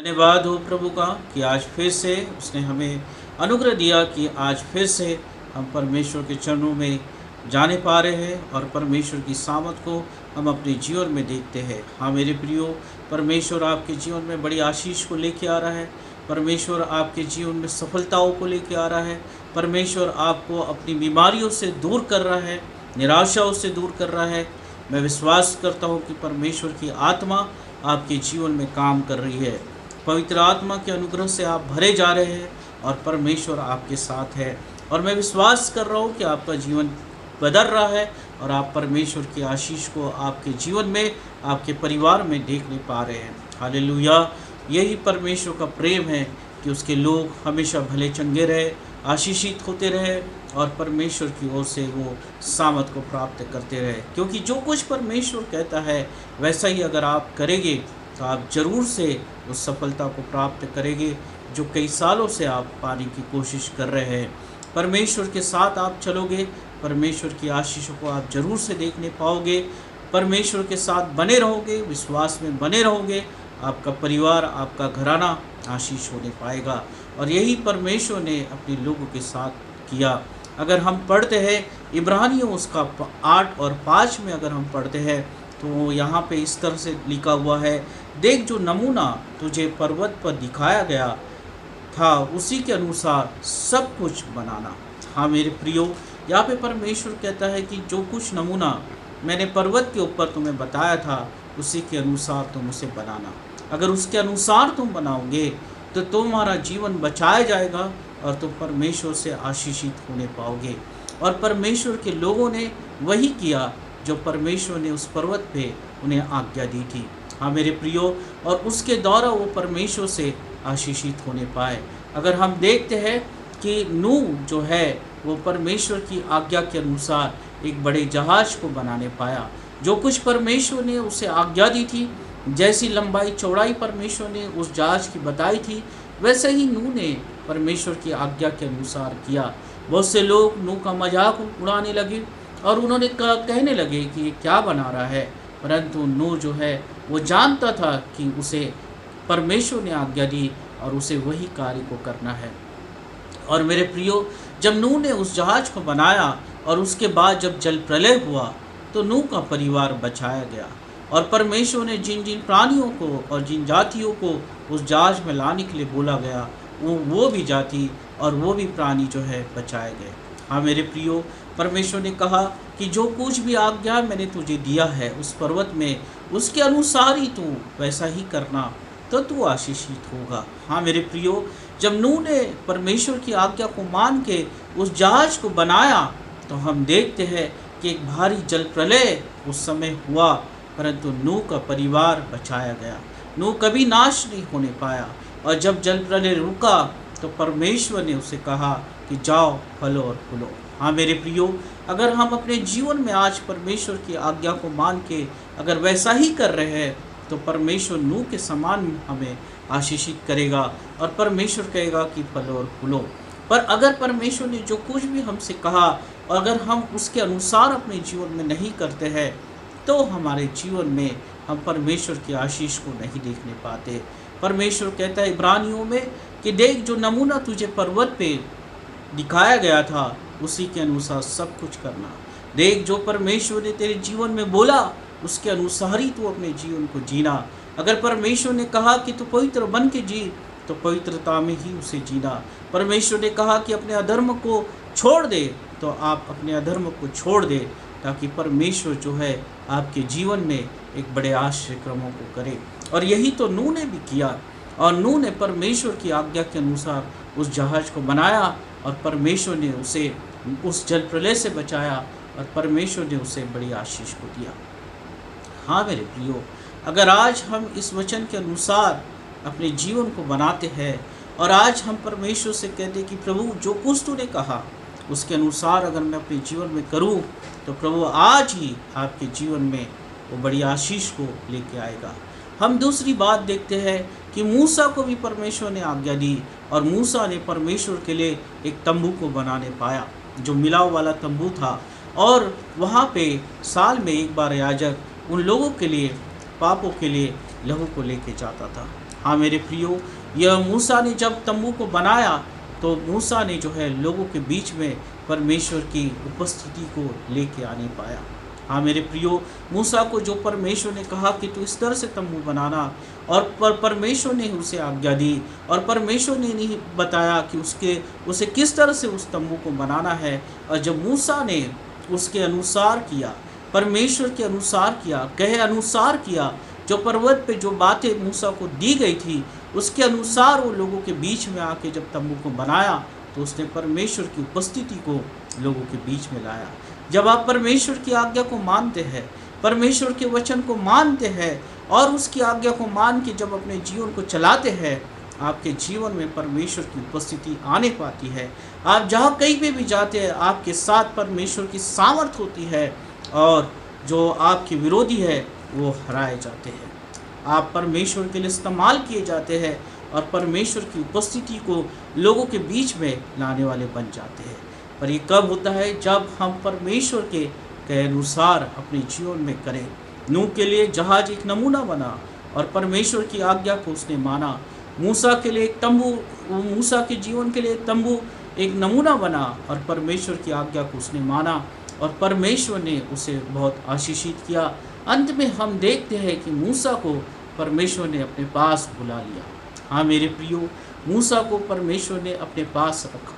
धन्यवाद हो प्रभु का कि आज फिर से उसने हमें अनुग्रह दिया कि आज फिर से हम परमेश्वर के चरणों में जाने पा रहे हैं और परमेश्वर की सामत को हम अपने जीवन में देखते हैं। हाँ मेरे प्रियो, परमेश्वर आपके जीवन में बड़ी आशीष को लेके आ रहा है। परमेश्वर आपके जीवन में सफलताओं को लेके आ रहा है। परमेश्वर आपको अपनी बीमारियों से दूर कर रहा है, निराशाओं से दूर कर रहा है। मैं विश्वास करता हूँ कि परमेश्वर की आत्मा आपके जीवन में काम कर रही है। पवित्र आत्मा के अनुग्रह से आप भरे जा रहे हैं और परमेश्वर आपके साथ है। और मैं विश्वास कर रहा हूँ कि आपका जीवन बदल रहा है और आप परमेश्वर की आशीष को आपके जीवन में, आपके परिवार में देखने पा रहे हैं। हालेलुया। यही परमेश्वर का प्रेम है कि उसके लोग हमेशा भले चंगे रहे, आशीषित होते रहे और परमेश्वर की ओर से वो सामत को प्राप्त करते रहे। क्योंकि जो कुछ परमेश्वर कहता है वैसा ही अगर आप करेंगे तो आप ज़रूर से उस सफलता को प्राप्त करेंगे जो कई सालों से आप पाने की कोशिश कर रहे हैं। परमेश्वर के साथ आप चलोगे, परमेश्वर की आशीषों को आप ज़रूर से देखने पाओगे। परमेश्वर के साथ बने रहोगे, विश्वास में बने रहोगे, आपका परिवार, आपका घराना आशीष होने पाएगा। और यही परमेश्वर ने अपने लोगों के साथ किया। अगर हम पढ़ते हैं इब्रानियों उसका 8 और 5 में अगर हम पढ़ते हैं तो यहाँ पे इस तरह से लिखा हुआ है, देख जो नमूना तुझे पर्वत पर दिखाया गया था उसी के अनुसार सब कुछ बनाना। हाँ मेरे प्रियो, यहाँ पे परमेश्वर कहता है कि जो कुछ नमूना मैंने पर्वत के ऊपर तुम्हें बताया था उसी के अनुसार तुम उसे बनाना। अगर उसके अनुसार तुम बनाओगे तो तुम्हारा जीवन बचाया जाएगा और तुम परमेश्वर से आशीषित होने पाओगे। और परमेश्वर के लोगों ने वही किया जो परमेश्वर ने उस पर्वत पे उन्हें आज्ञा दी थी। हाँ मेरे प्रियो, और उसके द्वारा वो परमेश्वर से आशीषित होने पाए। अगर हम देखते हैं कि नूह जो है वो परमेश्वर की आज्ञा के अनुसार एक बड़े जहाज को बनाने पाया। जो कुछ परमेश्वर ने उसे आज्ञा दी थी, जैसी लंबाई चौड़ाई परमेश्वर ने उस जहाज की बताई थी, वैसे ही नूह ने परमेश्वर की आज्ञा के अनुसार किया। बहुत से लोग नूह का मजाक उड़ाने लगे और उन्होंने कहने लगे कि ये क्या बना रहा है, परंतु नूह जो है वो जानता था कि उसे परमेश्वर ने आज्ञा दी और उसे वही कार्य को करना है। और मेरे प्रियो, जब नूह ने उस जहाज को बनाया और उसके बाद जब जल प्रलय हुआ तो नूह का परिवार बचाया गया। और परमेश्वर ने जिन जिन प्राणियों को और जिन जातियों को उस जहाज में लाने के लिए बोला गया वो भी जाति और वो भी प्राणी जो है बचाए गए। हाँ मेरे प्रियो, परमेश्वर ने कहा कि जो कुछ भी आज्ञा मैंने तुझे दिया है उस पर्वत में, उसके अनुसार ही तू वैसा ही करना तो तू आशीषित होगा। हाँ मेरे प्रियो, जब नूह ने परमेश्वर की आज्ञा को मान के उस जहाज को बनाया तो हम देखते हैं कि एक भारी जल प्रलय उस समय हुआ, परंतु नूह का परिवार बचाया गया। नूह कभी नाश नहीं होने पाया। और जब जल प्रलय रुका तो परमेश्वर ने उसे कहा कि जाओ फलो और फूलो। हाँ मेरे प्रियो, अगर हम अपने जीवन में आज परमेश्वर की आज्ञा को मान के अगर वैसा ही कर रहे हैं तो परमेश्वर नूह के समान हमें आशीषित करेगा और परमेश्वर कहेगा कि फलो और फूलो। पर अगर परमेश्वर ने जो कुछ भी हमसे कहा और अगर हम उसके अनुसार अपने जीवन में नहीं करते हैं तो हमारे जीवन में हम परमेश्वर की आशीष को नहीं देखने पाते। परमेश्वर कहता है इब्रानियों में कि देख जो नमूना तुझे पर्वत पे दिखाया गया था उसी के अनुसार सब कुछ करना। देख जो परमेश्वर ने तेरे जीवन में बोला उसके अनुसार ही तू अपने जीवन को जीना। अगर परमेश्वर ने कहा कि तू पवित्र बन के जी तो पवित्रता में ही उसे जीना। परमेश्वर ने कहा कि अपने अधर्म को छोड़ दे तो आप अपने अधर्म को छोड़ दे, ताकि परमेश्वर जो है आपके जीवन में एक बड़े आश्चर्य क्रमों को करे। और यही तो नूह ने भी किया। और नूह ने परमेश्वर की आज्ञा के अनुसार उस जहाज को बनाया और परमेश्वर ने उसे उस जल प्रलय से बचाया और परमेश्वर ने उसे बड़ी आशीष को दिया। हाँ मेरे प्रियो, अगर आज हम इस वचन के अनुसार अपने जीवन को बनाते हैं और आज हम परमेश्वर से कहते कि प्रभु जो कुछ तूने कहा उसके अनुसार अगर मैं अपने जीवन में करूं तो प्रभु आज ही आपके जीवन में वो बड़ी आशीष को लेके आएगा। हम दूसरी बात देखते हैं कि मूसा को भी परमेश्वर ने आज्ञा दी और मूसा ने परमेश्वर के लिए एक तंबू को बनाने पाया जो मिलाव वाला तंबू था। और वहाँ पे साल में एक बार याजक उन लोगों के लिए, पापों के लिए लहू को लेके जाता था। हाँ मेरे प्रियो, यह मूसा ने जब तंबू को बनाया तो मूसा ने जो है लोगों के बीच में परमेश्वर की उपस्थिति को लेके आ नहीं पाया। हाँ मेरे प्रियो, मूसा को जो परमेश्वर ने कहा कि तू इस तरह से तंबू बनाना, और परमेश्वर ने उसे आज्ञा दी, और परमेश्वर ने नहीं बताया कि उसे किस तरह से उस तंबू को बनाना है। और जब मूसा ने उसके अनुसार किया, परमेश्वर के अनुसार किया, कहे अनुसार किया, जो पर्वत पे जो बातें मूसा को दी गई थी उसके अनुसार वो लोगों के बीच में आके जब तंबू को बनाया तो उसने परमेश्वर की उपस्थिति को लोगों के बीच में लाया। जब आप परमेश्वर की आज्ञा को मानते हैं, परमेश्वर के वचन को मानते हैं और उसकी आज्ञा को मान के जब अपने जीवन को चलाते हैं, आपके जीवन में परमेश्वर की उपस्थिति आने पाती है। आप जहाँ कहीं पे भी जाते हैं, आपके साथ परमेश्वर की सामर्थ होती है, और जो आपके विरोधी है वो हराए जाते हैं। आप परमेश्वर के लिए इस्तेमाल किए जाते हैं और परमेश्वर की उपस्थिति को लोगों के बीच में लाने वाले बन जाते हैं। पर ये कब होता है? जब हम परमेश्वर के अनुसार अपने जीवन में करें। नूह के लिए जहाज एक नमूना बना और परमेश्वर की आज्ञा को उसने माना। मूसा के लिए एक तंबू, मूसा के जीवन के लिए तंबू एक नमूना बना और परमेश्वर की आज्ञा को उसने माना, और परमेश्वर ने उसे बहुत आशीषित किया। अंत में हम देखते हैं कि मूसा को परमेश्वर ने अपने पास बुला लिया। हाँ मेरे प्रियो, मूसा को परमेश्वर ने अपने पास रखा।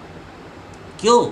क्यों?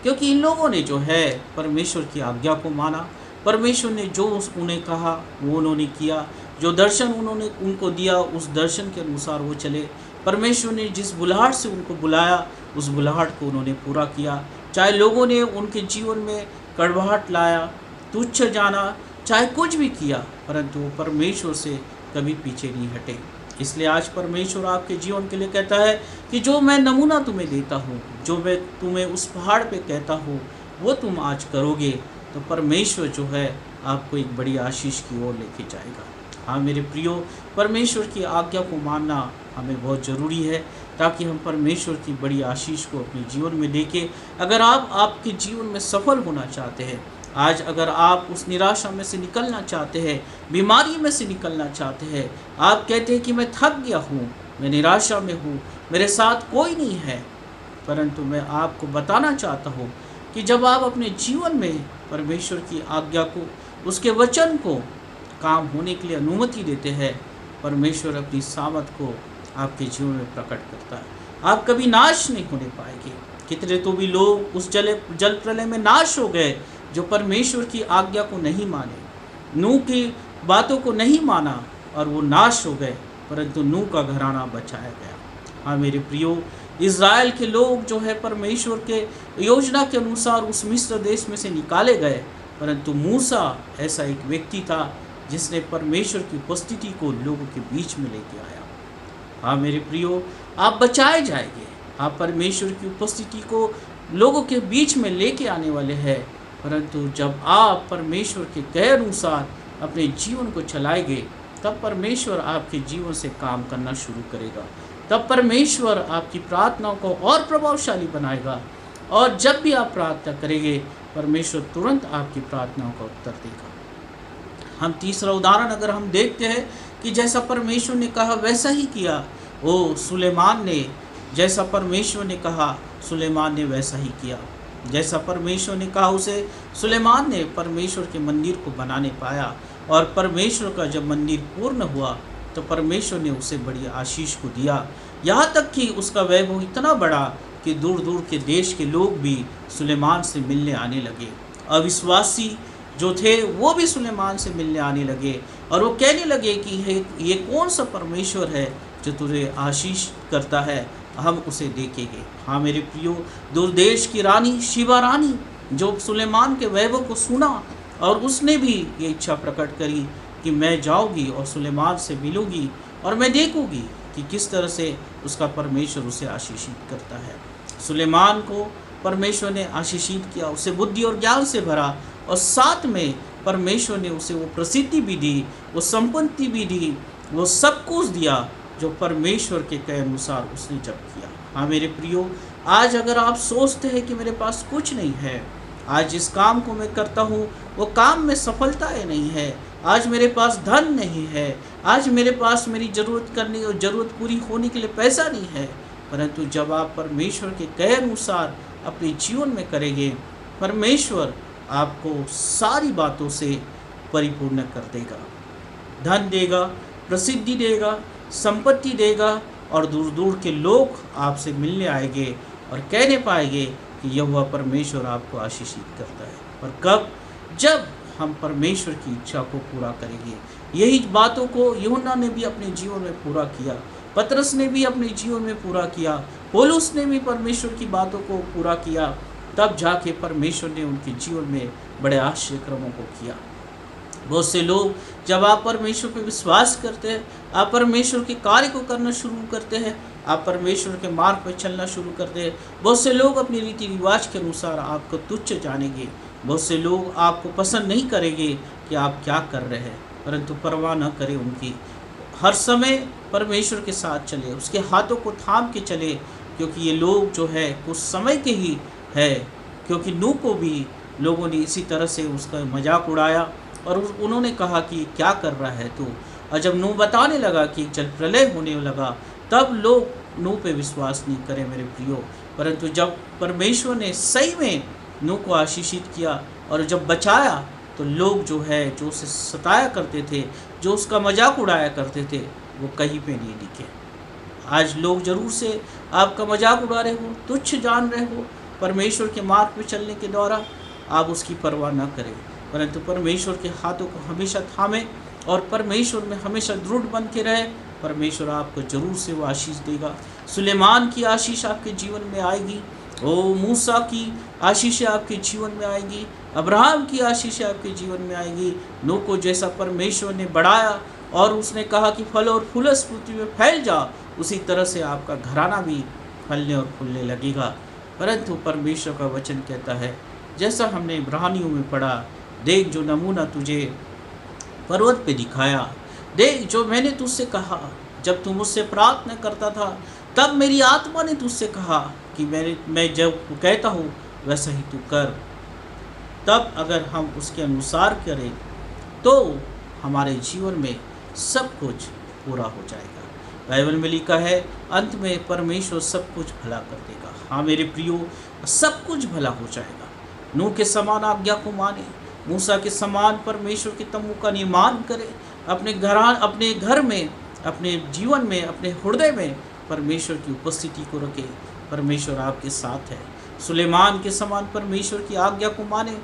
क्योंकि इन लोगों ने जो है परमेश्वर की आज्ञा को माना। परमेश्वर ने जो उन्हें कहा वो उन्होंने किया। जो दर्शन उन्होंने उनको दिया उस दर्शन के अनुसार वो चले। परमेश्वर ने जिस बुलाहट से उनको बुलाया उस बुलाहट को उन्होंने पूरा किया। चाहे लोगों ने उनके जीवन में कड़वाहट लाया, तुच्छ जाना, चाहे कुछ भी किया, परंतु वो परमेश्वर से कभी पीछे नहीं हटे। इसलिए आज परमेश्वर आपके जीवन के लिए कहता है कि जो मैं नमूना तुम्हें देता हूँ, जो मैं तुम्हें उस पहाड़ पे कहता हूँ वो तुम आज करोगे, तो परमेश्वर जो है आपको एक बड़ी आशीष की ओर लेके जाएगा। हाँ मेरे प्रियो, परमेश्वर की आज्ञा को मानना हमें बहुत ज़रूरी है, ताकि हम परमेश्वर की बड़ी आशीष को अपने जीवन में लेके, अगर आप आपके जीवन में सफल होना चाहते हैं, आज अगर आप उस निराशा में से निकलना चाहते हैं, बीमारी में से निकलना चाहते हैं, आप कहते हैं कि मैं थक गया हूँ, मैं निराशा में हूँ, मेरे साथ कोई नहीं है, परंतु मैं आपको बताना चाहता हूँ कि जब आप अपने जीवन में परमेश्वर की आज्ञा को, उसके वचन को काम होने के लिए अनुमति देते हैं, परमेश्वर अपनी सामर्थ को आपके जीवन में प्रकट करता है। आप कभी नाश नहीं होने पाएंगे। कितने तो भी लोग उस जल प्रलय में नाश हो गए जो परमेश्वर की आज्ञा को नहीं माने, नूह की बातों को नहीं माना और वो नाश हो गए, परंतु नूह का घराना बचाया गया। हाँ मेरे प्रियो, इज़राइल के लोग जो है परमेश्वर के योजना के अनुसार उस मिस्र देश में से निकाले गए, परंतु मूसा ऐसा एक व्यक्ति था जिसने परमेश्वर की उपस्थिति को लोगों के बीच में लेके आया। हाँ मेरे प्रियो, आप बचाए जाएंगे। आप परमेश्वर की उपस्थिति को लोगों के बीच में लेके आने वाले हैं, परंतु जब आप परमेश्वर के कहे अनुसार अपने जीवन को चलाएंगे, तब परमेश्वर आपके जीवन से काम करना शुरू करेगा। तब परमेश्वर आपकी प्रार्थनाओं को और प्रभावशाली बनाएगा, और जब भी आप प्रार्थना करेंगे, परमेश्वर तुरंत आपकी प्रार्थनाओं का उत्तर देगा। हम तीसरा उदाहरण अगर हम देखते हैं कि जैसा परमेश्वर ने कहा वैसा ही किया। सुलेमान ने, जैसा परमेश्वर ने कहा सुलेमान ने वैसा ही किया। जैसा परमेश्वर ने कहा उसे सुलेमान ने परमेश्वर के मंदिर को बनाने पाया, और परमेश्वर का जब मंदिर पूर्ण हुआ तो परमेश्वर ने उसे बड़ी आशीष को दिया। यहाँ तक कि उसका वैभव इतना बड़ा कि दूर दूर के देश के लोग भी सुलेमान से मिलने आने लगे। अविश्वासी जो थे वो भी सुलेमान से मिलने आने लगे, और वो कहने लगे कि ये कौन सा परमेश्वर है जो तुझे आशीष करता है, हम उसे देखेंगे। हाँ मेरे प्रियो, दूर देश की रानी शिवा रानी जो सुलेमान के वैभव को सुना, और उसने भी ये इच्छा प्रकट करी कि मैं जाऊंगी और सुलेमान से मिलूंगी और मैं देखूंगी कि किस तरह से उसका परमेश्वर उसे आशीषित करता है। सुलेमान को परमेश्वर ने आशीषित किया, उसे बुद्धि और ज्ञान से भरा, और साथ में परमेश्वर ने उसे वो प्रसिद्धि भी दी, वो संपत्ति भी दी, वो सब कुछ दिया जो परमेश्वर के कहे अनुसार उसने जब किया। हाँ मेरे प्रियो, आज अगर आप सोचते हैं कि मेरे पास कुछ नहीं है, आज जिस काम को मैं करता हूँ वो काम में सफलता नहीं है, आज मेरे पास धन नहीं है, आज मेरे पास मेरी ज़रूरत पूरी होने के लिए पैसा नहीं है। परंतु जब आप परमेश्वर के कहे अनुसार अपने जीवन में करेंगे, परमेश्वर आपको सारी बातों से परिपूर्ण कर देगा। धन देगा, प्रसिद्धि देगा, संपत्ति देगा, और दूर दूर के लोग आपसे मिलने आएंगे और कहने पाएंगे कि यहोवा परमेश्वर आपको आशीषित करता है। और कब? जब हम परमेश्वर की इच्छा को पूरा करेंगे। यही बातों को यूहन्ना ने भी अपने जीवन में पूरा किया, पतरस ने भी अपने जीवन में पूरा किया, पौलुस ने भी परमेश्वर की बातों को पूरा किया। तब जाके परमेश्वर ने उनके जीवन में बड़े आश्चर्य कर्मों को किया। बहुत से लोग, जब आप परमेश्वर पर विश्वास करते हैं, आप परमेश्वर के कार्य को करना शुरू करते हैं, आप परमेश्वर के मार्ग पर चलना शुरू करते हैं, बहुत से लोग अपने रीति रिवाज के अनुसार आपको तुच्छ जानेंगे। बहुत से लोग आपको पसंद नहीं करेंगे कि आप क्या कर रहे हैं, परंतु परवाह न करें उनकी। हर समय परमेश्वर के साथ चले, उसके हाथों को थाम के चले, क्योंकि ये लोग जो है कुछ समय के ही है। क्योंकि नूह को भी लोगों ने इसी तरह से उसका मजाक उड़ाया और उन्होंने कहा कि क्या कर रहा है तू। और जब नूह बताने लगा कि जल प्रलय होने लगा, तब लोग नूह पे विश्वास नहीं करे मेरे प्रियो। परंतु जब परमेश्वर ने सही में नूह को आशीषित किया और जब बचाया, तो लोग जो है, जो उसे सताया करते थे, जो उसका मजाक उड़ाया करते थे, वो कहीं पे नहीं दिखे। आज लोग जरूर से आपका मजाक उड़ा रहे हो, तुच्छ जान रहे हो, परमेश्वर के मार्ग पे चलने के द्वारा आप उसकी परवाह न करें, परंतु परमेश्वर के हाथों को हमेशा थामें और परमेश्वर में हमेशा दृढ़ बन के रहे। परमेश्वर आपको जरूर से वो आशीष देगा। सुलेमान की आशीष आपके जीवन में आएगी, मूसा की आशीष आपके जीवन में आएगी, अब्राहम की आशीष आपके जीवन में आएगी। नूह को जैसा परमेश्वर ने बढ़ाया और उसने कहा कि फल और फूलस पृथ्वी में फैल जा, उसी तरह से आपका घराना भी फलने और फूलने लगेगा। परंतु परमेश्वर का वचन कहता है, जैसा हमने इब्रानियों में पढ़ा, देख जो नमूना तुझे पर्वत पे दिखाया, देख जो मैंने तुझसे कहा, जब तू मुझसे प्रार्थना करता था, तब मेरी आत्मा ने तुझसे कहा कि मैं जब कहता हूँ वैसा ही तू कर। तब अगर हम उसके अनुसार करें तो हमारे जीवन में सब कुछ पूरा हो जाएगा। बाइबल में लिखा है, अंत में परमेश्वर सब कुछ भला कर देगा। हाँ मेरे प्रियो, सब कुछ भला हो जाएगा। नूह के समान आज्ञा को माने, मूसा के समान परमेश्वर के तम्बू का निर्माण करें, अपने घर में, अपने जीवन में, अपने हृदय में परमेश्वर की उपस्थिति को रखें। परमेश्वर आपके साथ है। सुलेमान के समान परमेश्वर की आज्ञा को माने,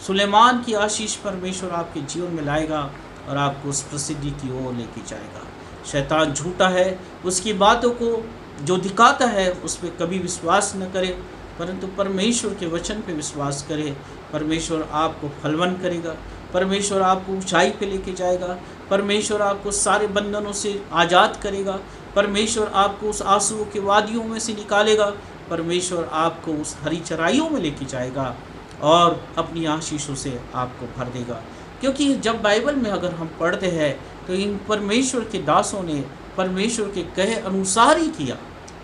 सुलेमान की आशीष परमेश्वर आपके जीवन में लाएगा और आपको उस प्रसिद्धि की ओर लेके जाएगा। शैतान झूठा है, उसकी बातों को जो दिखाता है उस पर कभी विश्वास न करें, परंतु परमेश्वर के वचन पे विश्वास करें। परमेश्वर आपको फलवन करेगा, परमेश्वर आपको ऊंचाई पे लेके जाएगा, परमेश्वर आपको सारे बंधनों से आज़ाद करेगा, परमेश्वर आपको उस आंसुओं के वादियों में से निकालेगा, परमेश्वर आपको उस हरी चराइयों में लेके जाएगा और अपनी आशीषों से आपको भर देगा। क्योंकि जब बाइबल में अगर हम पढ़ते हैं तो इन परमेश्वर के दासों ने परमेश्वर के कहे अनुसार ही किया,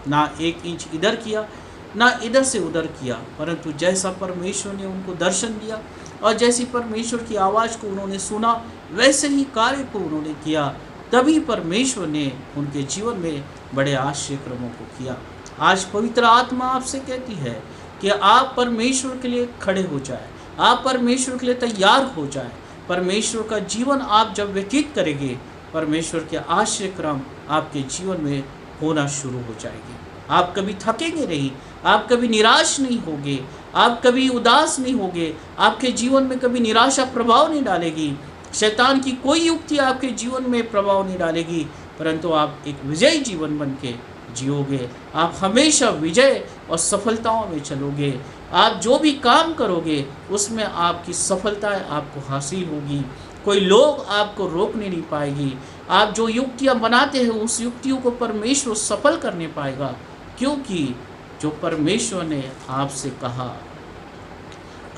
ना एक इंच इधर किया ना इधर से उधर किया, परंतु जैसा परमेश्वर ने उनको दर्शन दिया और जैसी परमेश्वर की आवाज़ को उन्होंने सुना, वैसे ही कार्य को उन्होंने किया। तभी परमेश्वर ने उनके जीवन में बड़े आश्चर्य कर्मों को किया। आज पवित्र आत्मा आपसे कहती है कि आप परमेश्वर के लिए खड़े हो जाए, आप परमेश्वर के लिए तैयार हो जाए। परमेश्वर का जीवन आप जब व्यतीत करेंगे, परमेश्वर के आश्चर्य कर्म आपके जीवन में होना शुरू हो जाएंगे। आप कभी थकेंगे नहीं, आप कभी निराश नहीं होंगे, आप कभी उदास नहीं होंगे, आपके जीवन में कभी निराशा प्रभाव नहीं डालेगी, शैतान की कोई युक्ति आपके जीवन में प्रभाव नहीं डालेगी, परंतु आप एक विजयी जीवन बन के जियोगे। आप हमेशा विजय और सफलताओं में चलोगे। आप जो भी काम करोगे उसमें आपकी सफलताएं आपको हासिल होगी, कोई लोग आपको रोकने नहीं पाएगी। आप जो युक्तियां बनाते हैं उस युक्तियों को परमेश्वर सफल करने पाएगा, क्योंकि जो परमेश्वर ने आपसे कहा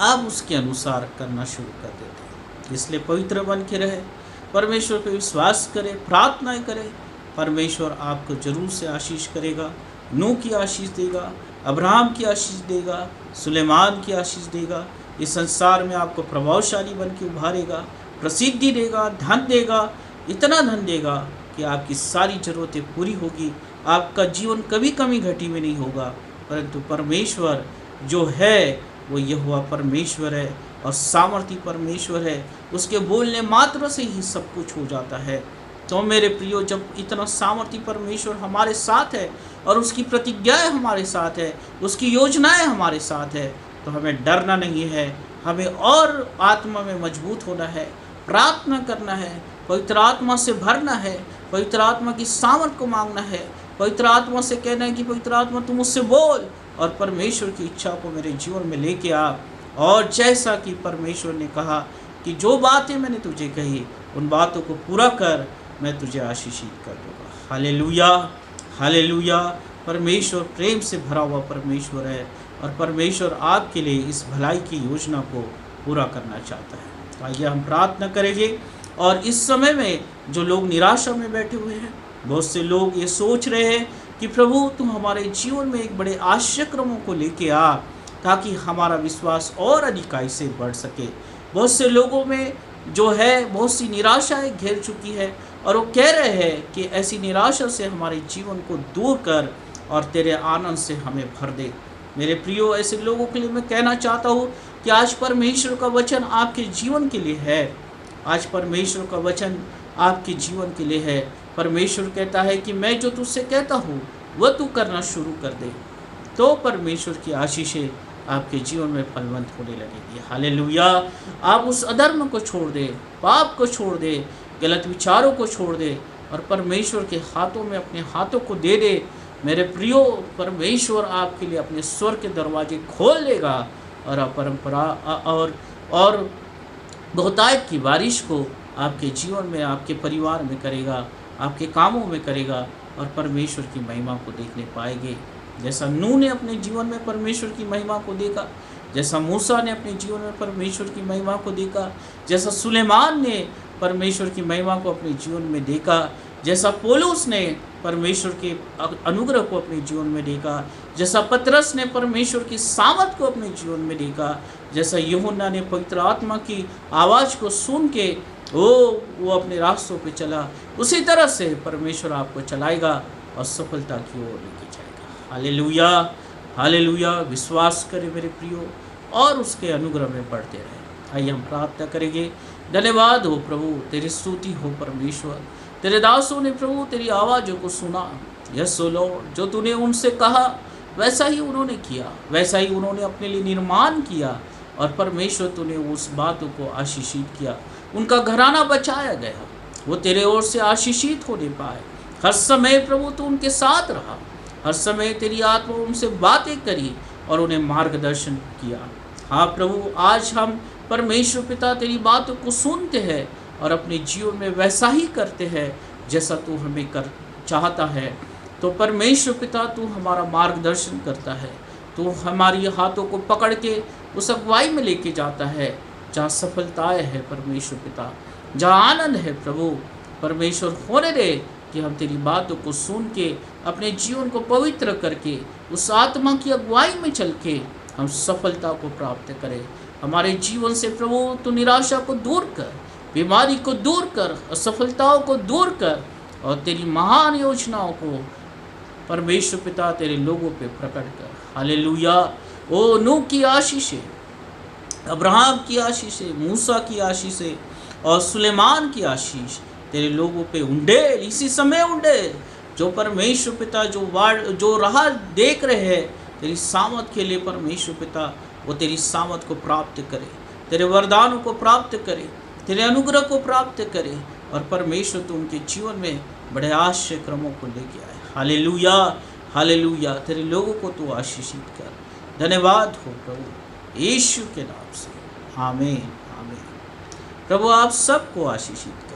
आप उसके अनुसार करना शुरू कर देते हैं। इसलिए पवित्र बन के रहे, परमेश्वर पर विश्वास करें, प्रार्थनाएं करें। परमेश्वर आपको जरूर से आशीष करेगा। नूह की आशीष देगा, अब्राहम की आशीष देगा, सुलेमान की आशीष देगा। इस संसार में आपको प्रभावशाली बन के उभारेगा, प्रसिद्धि देगा, धन देगा, इतना धन देगा कि आपकी सारी ज़रूरतें पूरी होगी। आपका जीवन कभी कमी घटी में नहीं होगा। परंतु परमेश्वर जो है वो यहोवा परमेश्वर है और सामर्थी परमेश्वर है। उसके बोलने मात्र से ही सब कुछ हो जाता है। तो मेरे प्रियो, जब इतना सामर्थी परमेश्वर हमारे साथ है और उसकी प्रतिज्ञाएं हमारे साथ है, उसकी योजनाएं हमारे साथ है, तो हमें डरना नहीं है। हमें और आत्मा में मजबूत होना है, प्रार्थना करना है, पवित्र आत्मा से भरना है, पवित्र आत्मा की सामर्थ को मांगना है, पवित्र आत्मा से कहना है कि पवित्र आत्मा तुम मुझसे बोल और परमेश्वर की इच्छा को मेरे जीवन में लेके आ। और जैसा कि परमेश्वर ने कहा कि जो बातें मैंने तुझे कही उन बातों को पूरा कर, मैं तुझे आशीषित कर दूँगा। Hallelujah, hallelujah. परमेश्वर प्रेम से भरा हुआ परमेश्वर है और परमेश्वर आपके लिए इस भलाई की योजना को पूरा करना चाहता है। तो आइए हम प्रार्थना करेंगे। और इस समय में जो लोग निराशा में बैठे हुए हैं, बहुत से लोग ये सोच रहे हैं कि प्रभु तुम हमारे जीवन में एक बड़े आश्चर्यक्रमों को लेके आ ताकि हमारा विश्वास और अधिकाई से बढ़ सके। बहुत से लोगों में जो है बहुत सी निराशाएं घेर चुकी है और वो कह रहे हैं कि ऐसी निराशा से हमारे जीवन को दूर कर और तेरे आनंद से हमें भर दे। मेरे प्रियो, ऐसे लोगों के लिए मैं कहना चाहता हूँ कि आज परमेश्वर का वचन आपके जीवन के लिए है। आज परमेश्वर का वचन आपके जीवन के लिए है। परमेश्वर कहता है कि मैं जो तुझसे कहता हूँ वह तू करना शुरू कर दे, तो परमेश्वर की आशीषें आपके जीवन में फलवंत होने लगेगी। हालेलुया। आप उस अधर्म को छोड़ दे, पाप को छोड़ दे, गलत विचारों को छोड़ दे और परमेश्वर के हाथों में अपने हाथों को दे दे। मेरे प्रियो, परमेश्वर आपके लिए अपने स्वर्ग के दरवाजे खोल देगा और परंपरा और बहुतायत की बारिश को आपके जीवन में, आपके परिवार में करेगा, आपके कामों में करेगा और परमेश्वर की महिमा को देखने पाएंगे। जैसा नूह ने अपने जीवन में परमेश्वर की महिमा को देखा, जैसा मूसा ने अपने जीवन में परमेश्वर की महिमा को देखा, जैसा सुलेमान ने परमेश्वर की महिमा को अपने जीवन में देखा, जैसा पौलुस ने परमेश्वर के अनुग्रह को अपने जीवन में देखा, जैसा पतरस ने परमेश्वर की सामर्थ को अपने जीवन में देखा, जैसा यूहन्ना ने पवित्र आत्मा की आवाज़ को सुन के वो अपने रास्तों पे चला, उसी तरह से परमेश्वर आपको चलाएगा और सफलता की ओर लेके जाएगा। Hallelujah, hallelujah. विश्वास करें मेरे प्रियो और उसके अनुग्रह में बढ़ते रहें। आइए हम प्रार्थना करेंगे। धन्यवाद हो प्रभु, तेरी स्तुति हो परमेश्वर। तेरे दासों ने प्रभु तेरी आवाज़ों को सुना। यस ओ लॉर्ड, जो तूने उनसे कहा वैसा ही उन्होंने किया, वैसा ही उन्होंने अपने लिए निर्माण किया और परमेश्वर तूने उस बातों को आशीषित किया। उनका घराना बचाया गया, वो तेरे ओर से आशीषित होने पाए। हर समय प्रभु तू उनके साथ रहा, हर समय तेरी आत्मा उनसे बातें करी और उन्हें मार्गदर्शन किया। हाँ प्रभु, आज हम परमेश्वर पिता तेरी बातों को सुनते हैं और अपने जीवन में वैसा ही करते हैं जैसा तू हमें कर चाहता है। तो परमेश्वर पिता तू हमारा मार्गदर्शन करता है, तू हमारी हाथों को पकड़ के उस अगुवाई में लेके जाता है जहाँ सफलताएँ है परमेश्वर पिता, जहाँ आनंद है प्रभु। परमेश्वर होने दे कि हम तेरी बातों को सुन के अपने जीवन को पवित्र करके उस आत्मा की अगुवाई में चल के हम सफलता को प्राप्त करें। हमारे जीवन से प्रभु तू निराशा को दूर कर, बीमारी को दूर कर, असफलताओं को दूर कर और तेरी महान योजनाओं को परमेश्वर पिता तेरे लोगों पे प्रकट कर। हालेलुया। ओ नूह की आशीषें, अब्राहम की आशीषें, मूसा की आशीषें और सुलेमान की आशीष तेरे लोगों पे उंडेल, इसी समय उंडेल। जो परमेश्वर पिता जो राह देख रहे हैं तेरी सामर्थ के लिए परमेश्वर पिता, वो तेरी सामर्थ को प्राप्त करे, तेरे वरदानों को प्राप्त करे, तेरे अनुग्रह को प्राप्त करे और परमेश्वर तू उनके जीवन में बड़े आश्चर्य क्रमों को लेके आए। Hallelujah, hallelujah. तेरे लोगों को तू आशीषित कर। धन्यवाद हो प्रभु, यीशु के नाम से, आमीन, आमीन। प्रभु आप सबको आशीषित कर।